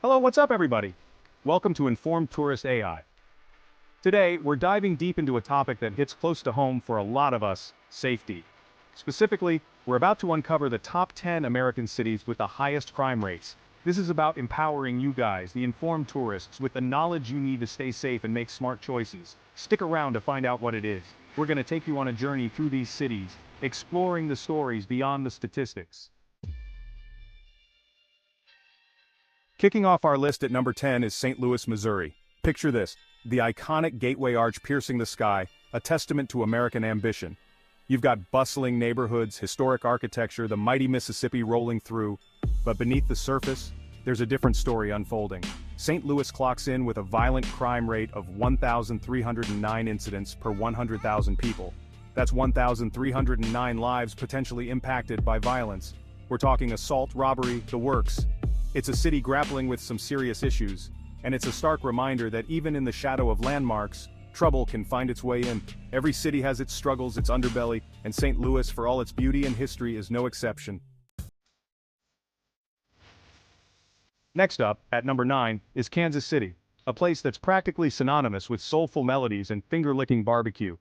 Hello, what's up everybody? Welcome to Informed Tourist AI. Today, we're diving deep into a topic that hits close to home for a lot of us, safety. Specifically, we're about to uncover the top 10 American cities with the highest crime rates. This is about empowering you guys, the informed tourists, with the knowledge you need to stay safe and make smart choices. Stick around to find out what it is. We're going to take you on a journey through these cities, exploring the stories beyond the statistics. Kicking off our list at number 10 is St. Louis, Missouri. Picture this, the iconic Gateway Arch piercing the sky, a testament to American ambition. You've got bustling neighborhoods, historic architecture, the mighty Mississippi rolling through, but beneath the surface, there's a different story unfolding. St. Louis clocks in with a violent crime rate of 1,309 incidents per 100,000 people. That's 1,309 lives potentially impacted by violence. We're talking assault, robbery, the works. It's a city grappling with some serious issues, and it's a stark reminder that even in the shadow of landmarks, trouble can find its way in. Every city has its struggles, its underbelly, and St. Louis, for all its beauty and history, is no exception. Next up, at number 9, is Kansas City, a place that's practically synonymous with soulful melodies and finger-licking barbecue.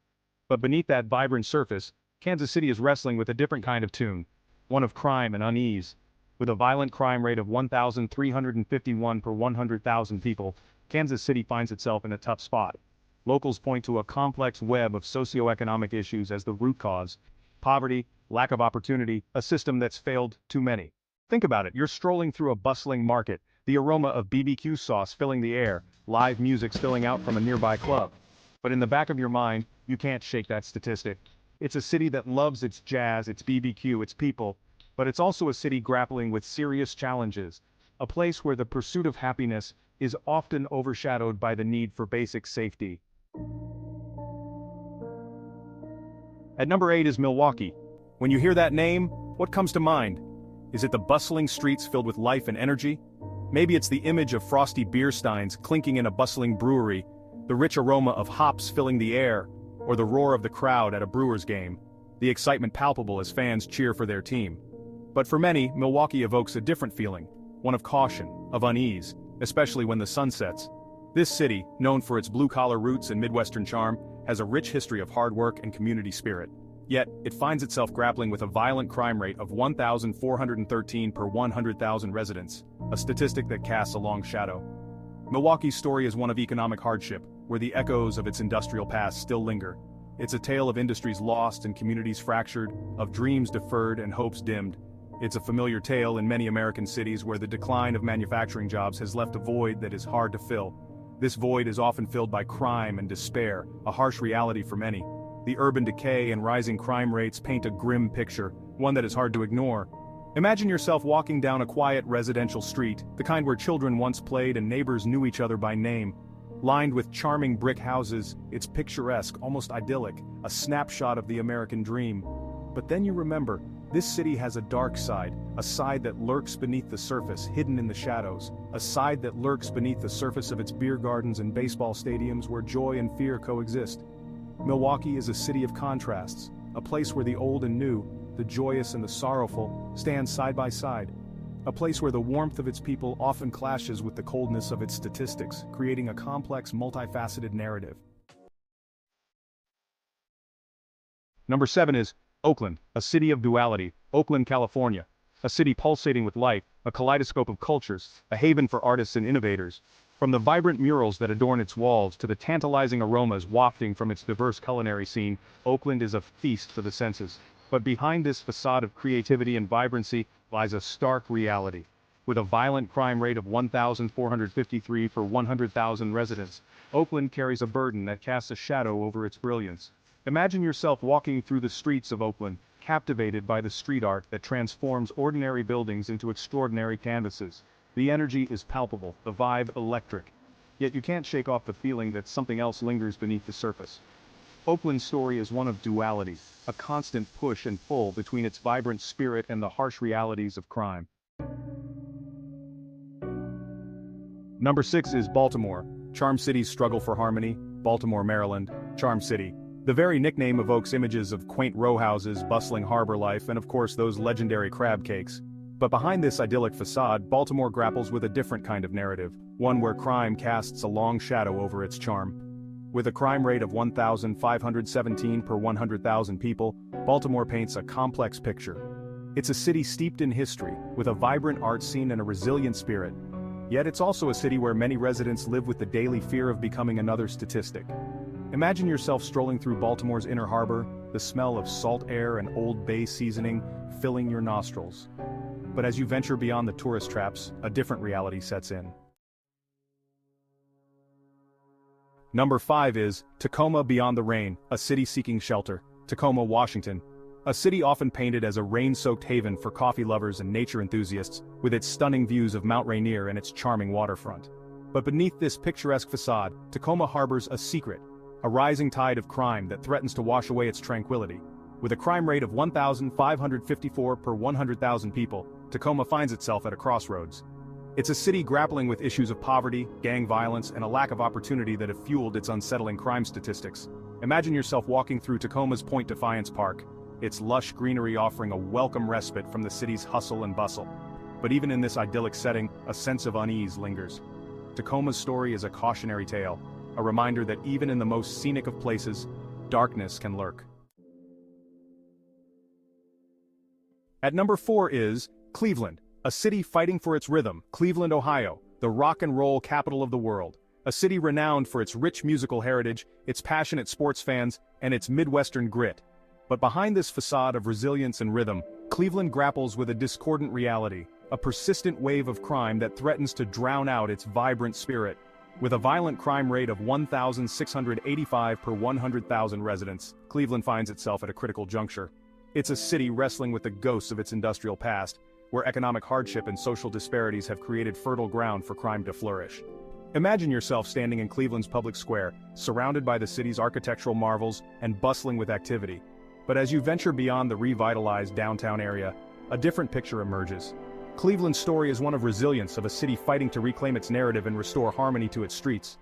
But beneath that vibrant surface, Kansas City is wrestling with a different kind of tune, one of crime and unease. With a violent crime rate of 1,351 per 100,000 people, Kansas City finds itself in a tough spot. Locals point to a complex web of socioeconomic issues as the root cause: poverty, lack of opportunity, a system that's failed too many. Think about it, you're strolling through a bustling market, the aroma of BBQ sauce filling the air, live music spilling out from a nearby club. But in the back of your mind, you can't shake that statistic. It's a city that loves its jazz, its BBQ, its people, but it's also a city grappling with serious challenges, a place where the pursuit of happiness is often overshadowed by the need for basic safety. At number 8 is Milwaukee. When you hear that name, what comes to mind? Is it the bustling streets filled with life and energy? Maybe it's the image of frosty beer steins clinking in a bustling brewery, the rich aroma of hops filling the air, or the roar of the crowd at a Brewers game, the excitement palpable as fans cheer for their team. But for many, Milwaukee evokes a different feeling, one of caution, of unease, especially when the sun sets. This city, known for its blue-collar roots and Midwestern charm, has a rich history of hard work and community spirit. Yet, it finds itself grappling with a violent crime rate of 1,413 per 100,000 residents, a statistic that casts a long shadow. Milwaukee's story is one of economic hardship, where the echoes of its industrial past still linger. It's a tale of industries lost and communities fractured, of dreams deferred and hopes dimmed. It's a familiar tale in many American cities where the decline of manufacturing jobs has left a void that is hard to fill. This void is often filled by crime and despair, a harsh reality for many. The urban decay and rising crime rates paint a grim picture, one that is hard to ignore. Imagine yourself walking down a quiet residential street, the kind where children once played and neighbors knew each other by name. Lined with charming brick houses, it's picturesque, almost idyllic, a snapshot of the American dream. But then you remember, this city has a dark side, a side that lurks beneath the surface, hidden in the shadows, a side that lurks beneath the surface of its beer gardens and baseball stadiums where joy and fear coexist. Milwaukee is a city of contrasts, a place where the old and new, the joyous and the sorrowful, stand side by side. A place where the warmth of its people often clashes with the coldness of its statistics, creating a complex, multifaceted narrative. Number 7 is Oakland, a city of duality, Oakland, California. A city pulsating with life, a kaleidoscope of cultures, a haven for artists and innovators. From the vibrant murals that adorn its walls to the tantalizing aromas wafting from its diverse culinary scene, Oakland is a feast for the senses. But behind this facade of creativity and vibrancy lies a stark reality. With a violent crime rate of 1,453 per 100,000 residents, Oakland carries a burden that casts a shadow over its brilliance. Imagine yourself walking through the streets of Oakland, captivated by the street art that transforms ordinary buildings into extraordinary canvases. The energy is palpable, the vibe electric. Yet you can't shake off the feeling that something else lingers beneath the surface. Oakland's story is one of duality, a constant push and pull between its vibrant spirit and the harsh realities of crime. Number 6 is Baltimore, Charm City's struggle for harmony. Baltimore, Maryland, Charm City. The very nickname evokes images of quaint row houses, bustling harbor life, and of course those legendary crab cakes. But behind this idyllic facade, Baltimore grapples with a different kind of narrative, one where crime casts a long shadow over its charm. With a crime rate of 1,517 per 100,000 people, Baltimore paints a complex picture. It's a city steeped in history, with a vibrant art scene and a resilient spirit. Yet it's also a city where many residents live with the daily fear of becoming another statistic. Imagine yourself strolling through Baltimore's inner harbor, the smell of salt air and Old Bay seasoning filling your nostrils. But as you venture beyond the tourist traps, a different reality sets in. Number 5 is Tacoma Beyond the Rain, a city seeking shelter. Tacoma, Washington. A city often painted as a rain-soaked haven for coffee lovers and nature enthusiasts, with its stunning views of Mount Rainier and its charming waterfront. But beneath this picturesque facade, Tacoma harbors a secret, a rising tide of crime that threatens to wash away its tranquility. With a crime rate of 1,554 per 100,000 people, Tacoma finds itself at a crossroads. It's a city grappling with issues of poverty, gang violence, and a lack of opportunity that have fueled its unsettling crime statistics. Imagine yourself walking through Tacoma's Point Defiance Park, its lush greenery offering a welcome respite from the city's hustle and bustle. But even in this idyllic setting, a sense of unease lingers. Tacoma's story is a cautionary tale, a reminder that even in the most scenic of places, darkness can lurk. At number 4 is Cleveland, a city fighting for its rhythm. Cleveland, Ohio, the rock and roll capital of the world. A city renowned for its rich musical heritage, its passionate sports fans, and its Midwestern grit. But behind this facade of resilience and rhythm, Cleveland grapples with a discordant reality, a persistent wave of crime that threatens to drown out its vibrant spirit. With a violent crime rate of 1,685 per 100,000 residents, Cleveland finds itself at a critical juncture. It's a city wrestling with the ghosts of its industrial past, where economic hardship and social disparities have created fertile ground for crime to flourish. Imagine yourself standing in Cleveland's public square, surrounded by the city's architectural marvels and bustling with activity. But as you venture beyond the revitalized downtown area, a different picture emerges. Cleveland's story is one of resilience, of a city fighting to reclaim its narrative and restore harmony to its streets.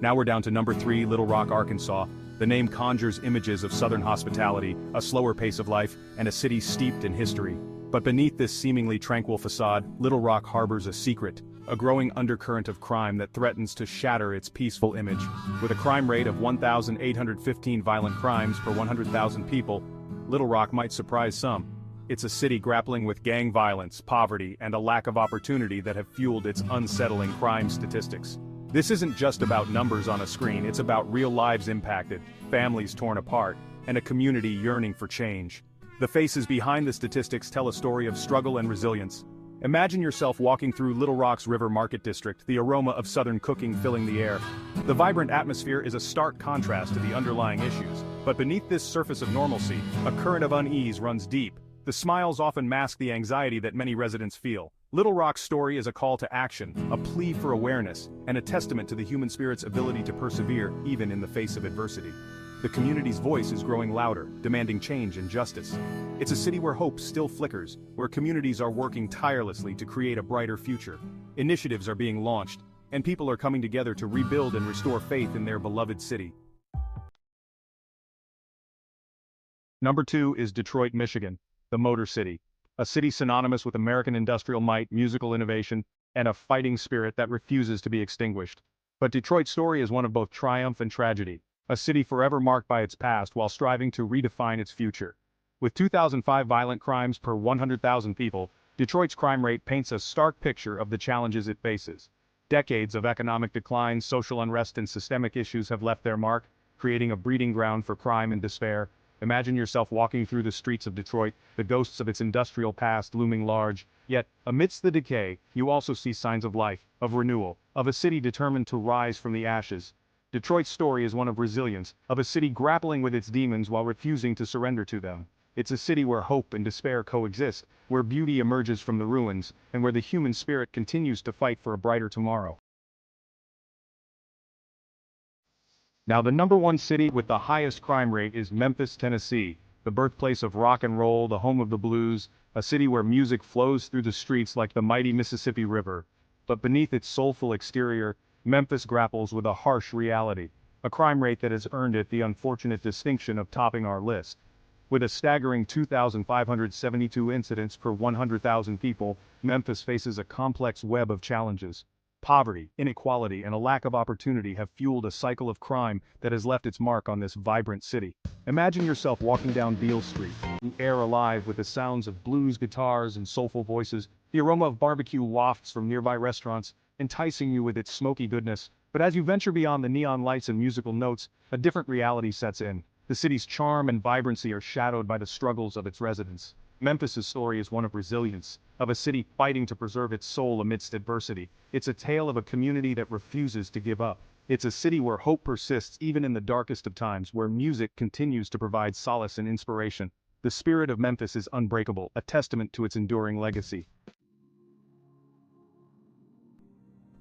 Now we're down to number 3, Little Rock, Arkansas. The name conjures images of Southern hospitality, a slower pace of life, and a city steeped in history. But beneath this seemingly tranquil facade, Little Rock harbors a secret, a growing undercurrent of crime that threatens to shatter its peaceful image. With a crime rate of 1,815 violent crimes per 100,000 people, Little Rock might surprise some. It's a city grappling with gang violence, poverty, and a lack of opportunity that have fueled its unsettling crime statistics. This isn't just about numbers on a screen, it's about real lives impacted, families torn apart, and a community yearning for change. The faces behind the statistics tell a story of struggle and resilience. Imagine yourself walking through Little Rock's River Market District, the aroma of Southern cooking filling the air. The vibrant atmosphere is a stark contrast to the underlying issues, but beneath this surface of normalcy, a current of unease runs deep. The smiles often mask the anxiety that many residents feel. Little Rock's story is a call to action, a plea for awareness, and a testament to the human spirit's ability to persevere even in the face of adversity. The community's voice is growing louder, demanding change and justice. It's a city where hope still flickers, where communities are working tirelessly to create a brighter future. Initiatives are being launched, and people are coming together to rebuild and restore faith in their beloved city. Number 2 is Detroit, Michigan, the Motor City. A city synonymous with American industrial might, musical innovation, and a fighting spirit that refuses to be extinguished. But Detroit's story is one of both triumph and tragedy, a city forever marked by its past while striving to redefine its future. With 2005 violent crimes per 100,000 people, Detroit's crime rate paints a stark picture of the challenges it faces. Decades of economic decline, social unrest, and systemic issues have left their mark, creating a breeding ground for crime and despair. Imagine yourself walking through the streets of Detroit, the ghosts of its industrial past looming large. Yet, amidst the decay, you also see signs of life, of renewal, of a city determined to rise from the ashes. Detroit's story is one of resilience, of a city grappling with its demons while refusing to surrender to them. It's a city where hope and despair coexist, where beauty emerges from the ruins, and where the human spirit continues to fight for a brighter tomorrow. Now the number 1 city with the highest crime rate is Memphis, Tennessee, the birthplace of rock and roll, the home of the blues, a city where music flows through the streets like the mighty Mississippi River. But beneath its soulful exterior, Memphis grapples with a harsh reality, a crime rate that has earned it the unfortunate distinction of topping our list. With a staggering 2,572 incidents per 100,000 people, Memphis faces a complex web of challenges. Poverty, inequality, and a lack of opportunity have fueled a cycle of crime that has left its mark on this vibrant city. Imagine yourself walking down Beale Street, the air alive with the sounds of blues guitars and soulful voices, the aroma of barbecue wafts from nearby restaurants, enticing you with its smoky goodness. But as you venture beyond the neon lights and musical notes, a different reality sets in. The city's charm and vibrancy are shadowed by the struggles of its residents. Memphis's story is one of resilience, of a city fighting to preserve its soul amidst adversity. It's a tale of a community that refuses to give up. It's a city where hope persists even in the darkest of times, where music continues to provide solace and inspiration. The spirit of Memphis is unbreakable, a testament to its enduring legacy.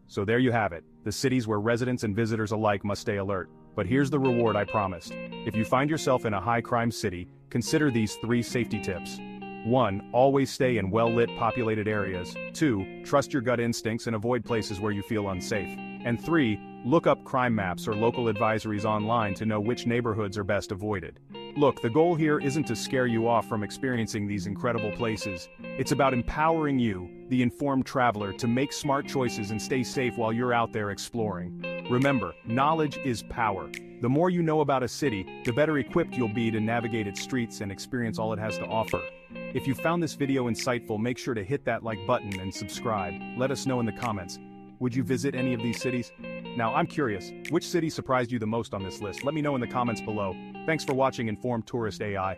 So there you have it, the cities where residents and visitors alike must stay alert. But here's the reward I promised. If you find yourself in a high-crime city, consider these 3 safety tips. 1. Always stay in well-lit populated areas. 2. Trust your gut instincts and avoid places where you feel unsafe. And 3. Look up crime maps or local advisories online to know which neighborhoods are best avoided. Look, the goal here isn't to scare you off from experiencing these incredible places. It's about empowering you, the informed traveler, to make smart choices and stay safe while you're out there exploring. Remember, knowledge is power. The more you know about a city, the better equipped you'll be to navigate its streets and experience all it has to offer. If you found this video insightful, make sure to hit that like button and subscribe. Let us know in the comments. Would you visit any of these cities? Now, I'm curious, which city surprised you the most on this list? Let me know in the comments below. Thanks for watching Informed Tourist AI.